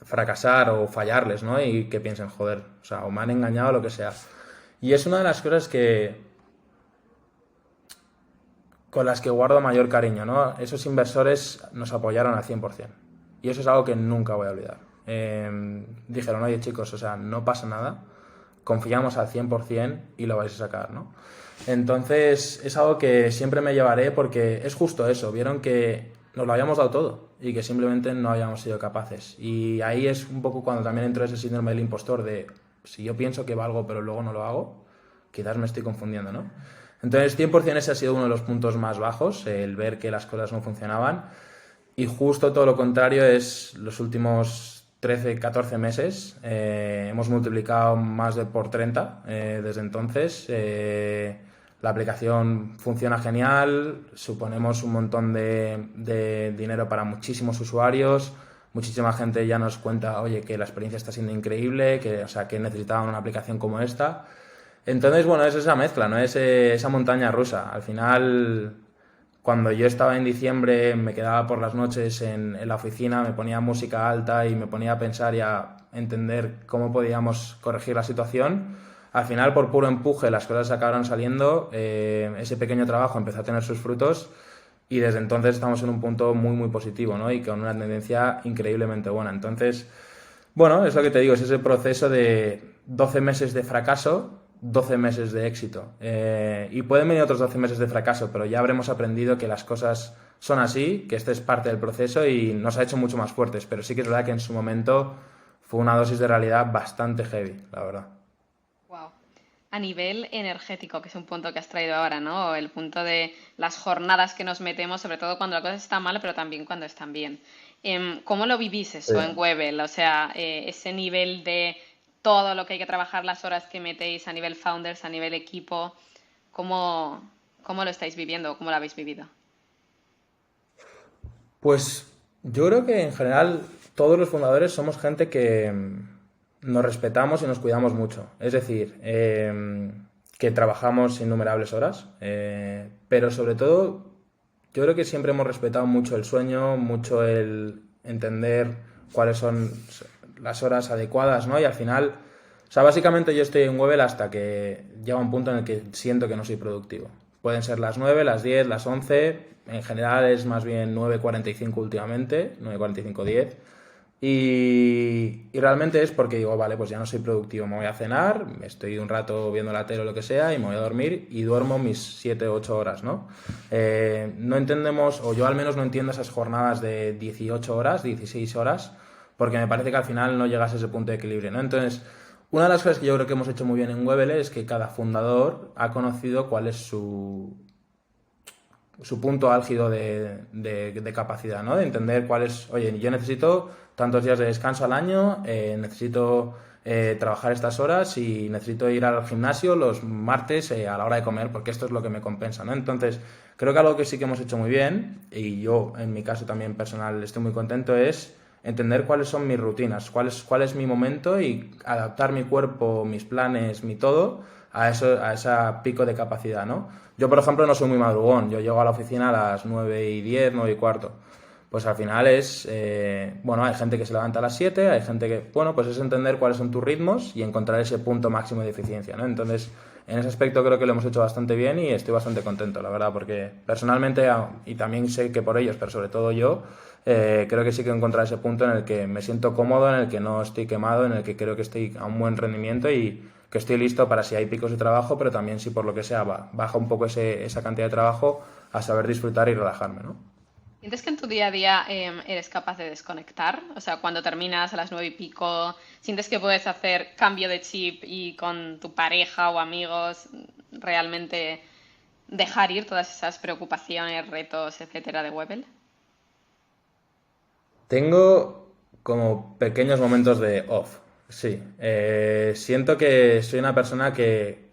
fracasar o fallarles, ¿no? Y que piensen, joder, o sea, o me han engañado o lo que sea. Y es una de las cosas con las que guardo mayor cariño, ¿no? Esos inversores nos apoyaron al 100%. Y eso es algo que nunca voy a olvidar. Dijeron, oye chicos, o sea, no pasa nada, confiamos al 100% y lo vais a sacar, ¿no? Entonces es algo que siempre me llevaré porque es justo eso, vieron que nos lo habíamos dado todo y que simplemente no habíamos sido capaces. Y ahí es un poco cuando también entró ese síndrome del impostor de si yo pienso que valgo pero luego no lo hago, quizás me estoy confundiendo, ¿no? Entonces 100% ese ha sido uno de los puntos más bajos, el ver que las cosas no funcionaban. Y justo todo lo contrario es los últimos 13, 14 meses. Hemos multiplicado más de por 30 desde entonces. La aplicación funciona genial, suponemos un montón de dinero para muchísimos usuarios, muchísima gente ya nos cuenta, oye, que la experiencia está siendo increíble, o sea, que necesitaban una aplicación como esta. Entonces, bueno, es esa mezcla, ¿no? Es esa montaña rusa. Al final, cuando yo estaba en diciembre, me quedaba por las noches en la oficina, me ponía música alta y me ponía a pensar y a entender cómo podíamos corregir la situación. Al final, por puro empuje, las cosas acabaron saliendo, ese pequeño trabajo empezó a tener sus frutos y desde entonces estamos en un punto muy, muy positivo, ¿no? Y con una tendencia increíblemente buena. Entonces, bueno, es lo que te digo, es ese proceso de 12 meses de fracaso, 12 meses de éxito. Y pueden venir otros 12 meses de fracaso, pero ya habremos aprendido que las cosas son así, que este es parte del proceso y nos ha hecho mucho más fuertes. Pero sí que es verdad que en su momento fue una dosis de realidad bastante heavy, la verdad. Wow. A nivel energético, que es un punto que has traído ahora, ¿no? El punto de las jornadas que nos metemos, sobre todo cuando la cosa está mal, pero también cuando están bien. ¿Cómo lo vivís Sí. eso en Webel? O sea, ese nivel de todo lo que hay que trabajar, las horas que metéis a nivel founders, a nivel equipo, ¿cómo lo estáis viviendo o cómo lo habéis vivido? Pues yo creo que en general todos los fundadores somos gente que nos respetamos y nos cuidamos mucho. Es decir, que trabajamos innumerables horas, pero sobre todo yo creo que siempre hemos respetado mucho el sueño, mucho el entender cuáles son las horas adecuadas, ¿no? Y al final, o sea, básicamente yo estoy en Webel hasta que llega un punto en el que siento que no soy productivo. Pueden ser las 9, las 10, las 11, en general es más bien 9:45 últimamente, 9:45, 10. Y realmente es porque digo, vale, pues ya no soy productivo, me voy a cenar, estoy un rato viendo la tele o lo que sea y me voy a dormir y duermo mis 7 o 8 horas, ¿no? No entendemos, o yo al menos no entiendo esas jornadas de 18 horas, 16 horas, porque me parece que al final no llegas a ese punto de equilibrio, ¿no? Entonces, una de las cosas que yo creo que hemos hecho muy bien en Webele es que cada fundador ha conocido cuál es su punto álgido de capacidad, ¿no? De entender cuál es, oye, yo necesito tantos días de descanso al año, necesito trabajar estas horas y necesito ir al gimnasio los martes a la hora de comer porque esto es lo que me compensa, ¿no? Entonces, creo que algo que sí que hemos hecho muy bien, y yo en mi caso también personal estoy muy contento, es entender cuáles son mis rutinas, cuál es mi momento y adaptar mi cuerpo, mis planes, mi todo a ese pico de capacidad, ¿no? Yo, por ejemplo, no soy muy madrugón. Yo llego a la oficina a las 9:10, 9:15. Pues al final bueno, hay gente que se levanta a las 7, hay gente que, bueno, pues es entender cuáles son tus ritmos y encontrar ese punto máximo de eficiencia, ¿no? Entonces, en ese aspecto creo que lo hemos hecho bastante bien y estoy bastante contento, la verdad, porque personalmente, y también sé que por ellos, pero sobre todo yo, creo que sí que he encontrado ese punto en el que me siento cómodo, en el que no estoy quemado, en el que creo que estoy a un buen rendimiento y que estoy listo para si hay picos de trabajo, pero también si por lo que sea baja un poco esa cantidad de trabajo, a saber disfrutar y relajarme, ¿no? ¿Sientes que en tu día a día eres capaz de desconectar? O sea, cuando terminas a las 9 y pico, ¿sientes que puedes hacer cambio de chip y con tu pareja o amigos realmente dejar ir todas esas preocupaciones, retos, etcétera de Webel? Tengo como pequeños momentos de off, sí. Siento que soy una persona que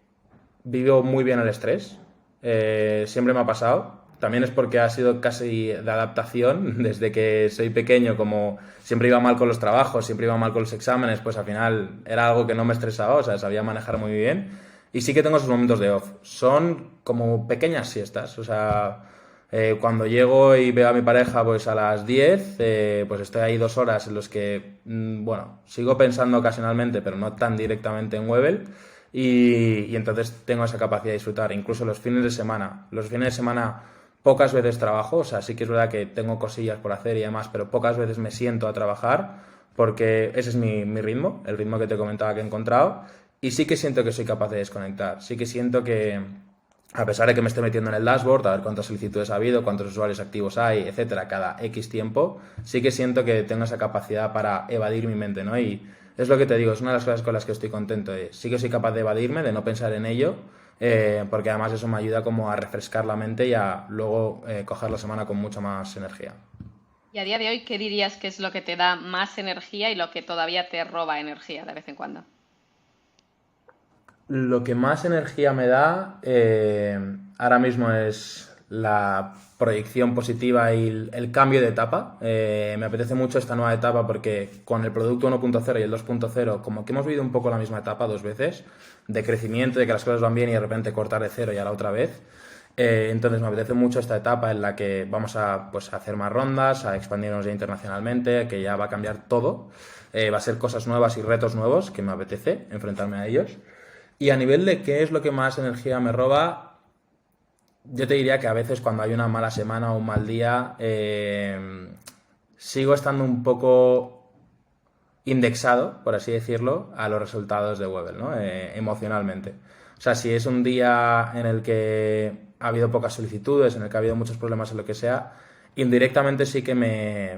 vivo muy bien el estrés. Siempre me ha pasado. También es porque ha sido casi de adaptación. Desde que soy pequeño, como siempre iba mal con los trabajos, siempre iba mal con los exámenes, pues al final era algo que no me estresaba, o sea, sabía manejar muy bien. Y sí que tengo esos momentos de off. Son como pequeñas siestas, o sea, cuando llego y veo a mi pareja pues a las 10, pues estoy ahí 2 horas en los que, bueno, sigo pensando ocasionalmente, pero no tan directamente en Webel. Y entonces tengo esa capacidad de disfrutar, incluso los fines de semana. Los fines de semana pocas veces trabajo, o sea, sí que es verdad que tengo cosillas por hacer y demás, pero pocas veces me siento a trabajar porque ese es mi ritmo, el ritmo que te comentaba que he encontrado. Y sí que siento que soy capaz de desconectar, sí que siento que, a pesar de que me esté metiendo en el dashboard, a ver cuántas solicitudes ha habido, cuántos usuarios activos hay, etcétera, cada X tiempo, sí que siento que tengo esa capacidad para evadir mi mente, ¿no? Y es lo que te digo, es una de las cosas con las que estoy contento. Sí que soy capaz de evadirme, de no pensar en ello, porque además eso me ayuda como a refrescar la mente y a luego coger la semana con mucha más energía. Y a día de hoy, ¿qué dirías que es lo que te da más energía y lo que todavía te roba energía de vez en cuando? Lo que más energía me da ahora mismo es la proyección positiva y el cambio de etapa. Me apetece mucho esta nueva etapa porque con el producto 1.0 y el 2.0 como que hemos vivido un poco la misma etapa 2 veces, de crecimiento, de que las cosas van bien y de repente cortar de cero y a la otra vez. Entonces me apetece mucho esta etapa en la que vamos a, pues, a hacer más rondas, a expandirnos ya internacionalmente, que ya va a cambiar todo. Va a ser cosas nuevas y retos nuevos que me apetece enfrentarme a ellos. Y a nivel de qué es lo que más energía me roba, yo te diría que a veces cuando hay una mala semana o un mal día, sigo estando un poco indexado, por así decirlo, a los resultados de Webel, ¿no? Emocionalmente. O sea, si es un día en el que ha habido pocas solicitudes, en el que ha habido muchos problemas en lo que sea, indirectamente sí que me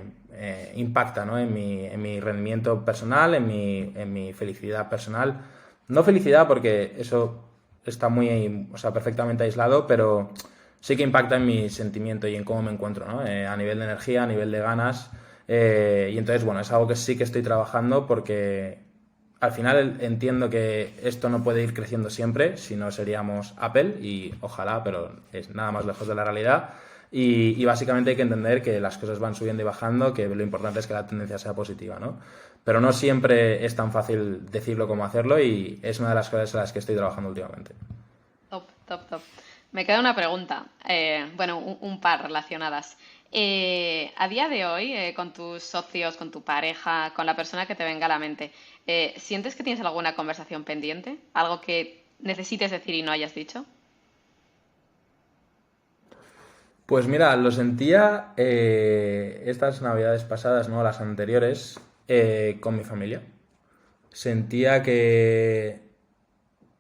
impacta, ¿no? En mi rendimiento personal, en mi felicidad personal. No felicidad porque eso está muy, o sea, perfectamente aislado, pero sí que impacta en mi sentimiento y en cómo me encuentro, ¿no? A nivel de energía, a nivel de ganas. Y entonces, bueno, es algo que sí que estoy trabajando porque al final entiendo que esto no puede ir creciendo siempre, si no seríamos Apple y ojalá, pero es nada más lejos de la realidad. Y básicamente hay que entender que las cosas van subiendo y bajando, que lo importante es que la tendencia sea positiva, ¿no? Pero no siempre es tan fácil decirlo como hacerlo y es una de las cosas en las que estoy trabajando últimamente. Top, top, top. Me queda una pregunta, bueno, un par relacionadas. A día de hoy, con tus socios, con tu pareja, con la persona que te venga a la mente, ¿sientes que tienes alguna conversación pendiente? ¿Algo que necesites decir y no hayas dicho? Pues mira, lo sentía estas navidades pasadas, ¿no? Las anteriores, con mi familia. Sentía que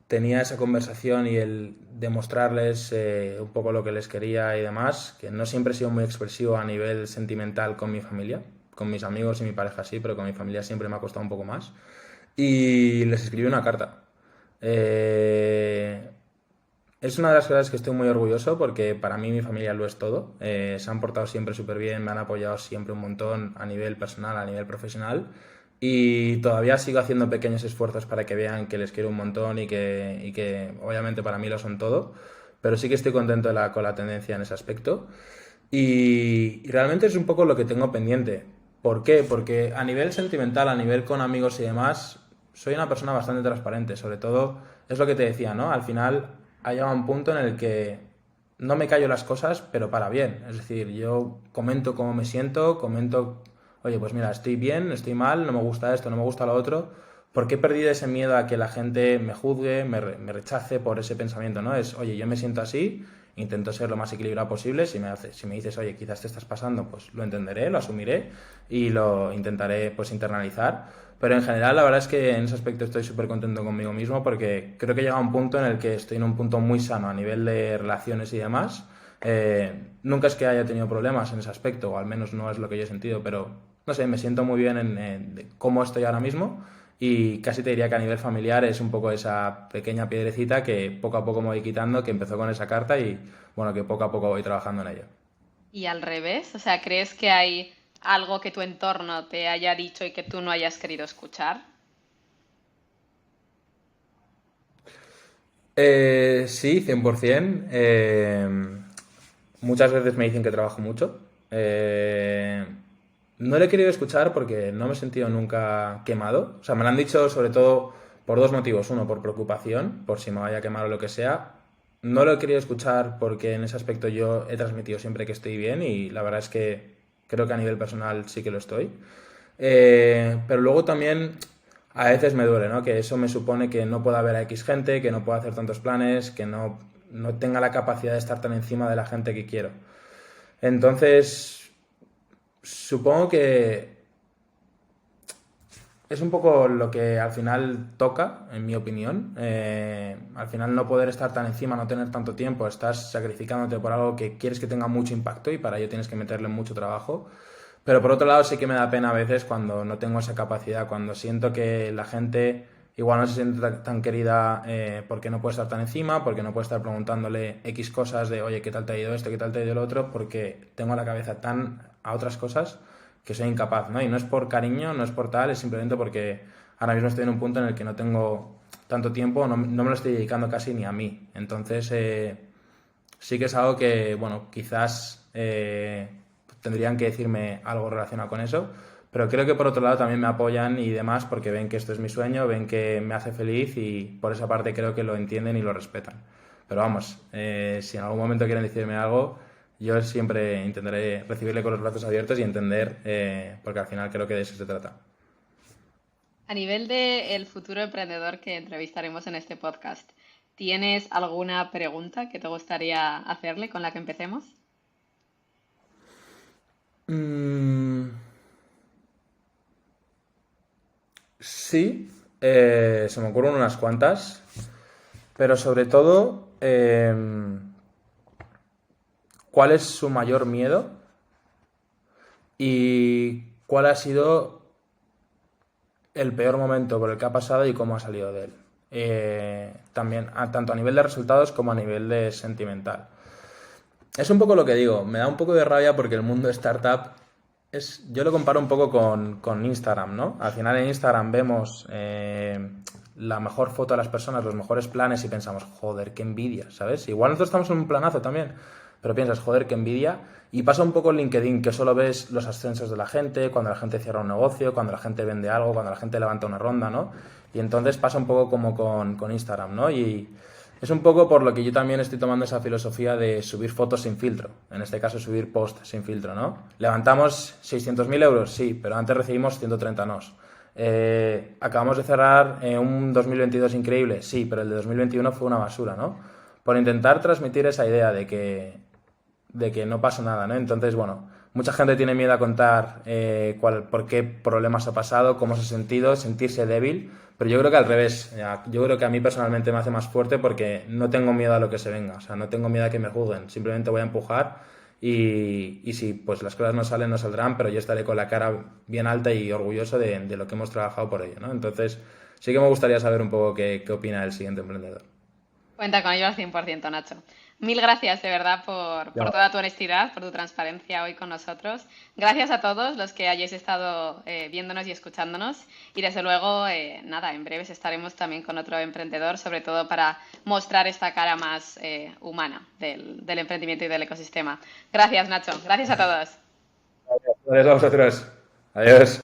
tenía esa conversación y el demostrarles un poco lo que les quería y demás, que no siempre he sido muy expresivo a nivel sentimental con mi familia, con mis amigos y mi pareja sí, pero con mi familia siempre me ha costado un poco más. Y les escribí una carta. Eh, es una de las cosas que estoy muy orgulloso porque para mí mi familia lo es todo. Se han portado siempre súper bien, me han apoyado siempre un montón a nivel personal, a nivel profesional. Y todavía sigo haciendo pequeños esfuerzos para que vean que les quiero un montón y que obviamente para mí lo son todo. Pero sí que estoy contento con la tendencia en ese aspecto. Y realmente es un poco lo que tengo pendiente. ¿Por qué? Porque a nivel sentimental, a nivel con amigos y demás, soy una persona bastante transparente. Sobre todo, es lo que te decía, ¿no? Al final ha llegado un punto en el que no me callo las cosas, pero para bien. Es decir, yo comento cómo me siento, comento, oye, pues mira, estoy bien, estoy mal, no me gusta esto, no me gusta lo otro, porque he perdido ese miedo a que la gente me juzgue, me rechace por ese pensamiento, ¿no? Es, oye, yo me siento así, intento ser lo más equilibrado posible, si me dices, oye, quizás te estás pasando, pues lo entenderé, lo asumiré y lo intentaré pues internalizar. Pero en general la verdad es que en ese aspecto estoy súper contento conmigo mismo porque creo que llega un punto en el que estoy en un punto muy sano a nivel de relaciones y demás. Nunca es que haya tenido problemas en ese aspecto, o al menos no es lo que yo he sentido, pero no sé, me siento muy bien de cómo estoy ahora mismo y casi te diría que a nivel familiar es un poco esa pequeña piedrecita que poco a poco me voy quitando, que empezó con esa carta y bueno, que poco a poco voy trabajando en ello. Y al revés, o sea, ¿crees que hay algo que tu entorno te haya dicho y que tú no hayas querido escuchar? Sí, 100%. Muchas veces me dicen que trabajo mucho. Eh, no lo he querido escuchar porque no me he sentido nunca quemado. O sea, me lo han dicho sobre todo por dos motivos. Uno, por preocupación, por si me vaya a quemar o lo que sea. No lo he querido escuchar porque en ese aspecto yo he transmitido siempre que estoy bien y la verdad es que creo que a nivel personal sí que lo estoy. Pero luego también a veces me duele, ¿no? Que eso me supone que no pueda ver a X gente, que no pueda hacer tantos planes, que no tenga la capacidad de estar tan encima de la gente que quiero. Entonces, supongo que es un poco lo que al final toca, en mi opinión. Al final no poder estar tan encima, no tener tanto tiempo, estás sacrificándote por algo que quieres que tenga mucho impacto y para ello tienes que meterle mucho trabajo. Pero por otro lado sí que me da pena a veces cuando no tengo esa capacidad, cuando siento que la gente igual no se siente tan querida porque no puede estar tan encima, porque no puede estar preguntándole X cosas de, oye, ¿qué tal te ha ido esto? ¿Qué tal te ha ido lo otro? Porque tengo la cabeza tan a otras cosas que soy incapaz, ¿no? Y no es por cariño, no es por tal, es simplemente porque ahora mismo estoy en un punto en el que no tengo tanto tiempo, no me lo estoy dedicando casi ni a mí. Entonces, sí que es algo que, bueno, quizás tendrían que decirme algo relacionado con eso, pero creo que por otro lado también me apoyan y demás porque ven que esto es mi sueño, ven que me hace feliz y por esa parte creo que lo entienden y lo respetan. Pero vamos, si en algún momento quieren decirme algo, yo siempre intentaré recibirle con los brazos abiertos y entender, porque al final creo que de eso se trata. A nivel de el futuro emprendedor que entrevistaremos en este podcast, ¿tienes alguna pregunta que te gustaría hacerle con la que empecemos? Mm, sí, se me ocurren unas cuantas, pero sobre todo, ¿cuál es su mayor miedo y cuál ha sido el peor momento por el que ha pasado y cómo ha salido de él? También, tanto a nivel de resultados como a nivel de sentimental. Es un poco lo que digo, me da un poco de rabia porque el mundo startup yo lo comparo un poco con Instagram, ¿no? Al final en Instagram vemos la mejor foto de las personas, los mejores planes y pensamos, joder, qué envidia, ¿sabes? Igual nosotros estamos en un planazo también, pero piensas, joder, qué envidia. Y pasa un poco en LinkedIn, que solo ves los ascensos de la gente, cuando la gente cierra un negocio, cuando la gente vende algo, cuando la gente levanta una ronda, ¿no? Y entonces pasa un poco como con Instagram, ¿no? Es un poco por lo que yo también estoy tomando esa filosofía de subir fotos sin filtro, en este caso subir post sin filtro, ¿no? Levantamos 600.000 euros, sí, pero antes recibimos 130 nos. Acabamos de cerrar un 2022 increíble, sí, pero el de 2021 fue una basura, ¿no? Por intentar transmitir esa idea de que no pasa nada, ¿no? Entonces, bueno, mucha gente tiene miedo a contar por qué problemas ha pasado, cómo se ha sentido, sentirse débil, pero yo creo que al revés. Yo creo que a mí personalmente me hace más fuerte porque no tengo miedo a lo que se venga, o sea, no tengo miedo a que me juzguen, simplemente voy a empujar y si pues las cosas no salen, no saldrán, pero yo estaré con la cara bien alta y orgulloso de lo que hemos trabajado por ello, ¿no? Entonces, sí que me gustaría saber un poco qué opina el siguiente emprendedor. Cuenta con ello al 100%, Nacho. Mil gracias de verdad por Ya. toda tu honestidad, por tu transparencia hoy con nosotros. Gracias a todos los que hayáis estado viéndonos y escuchándonos. Y desde luego, nada, en breves estaremos también con otro emprendedor, sobre todo para mostrar esta cara más humana del emprendimiento y del ecosistema. Gracias, Nacho. Gracias a todos. Gracias a vosotros. Adiós.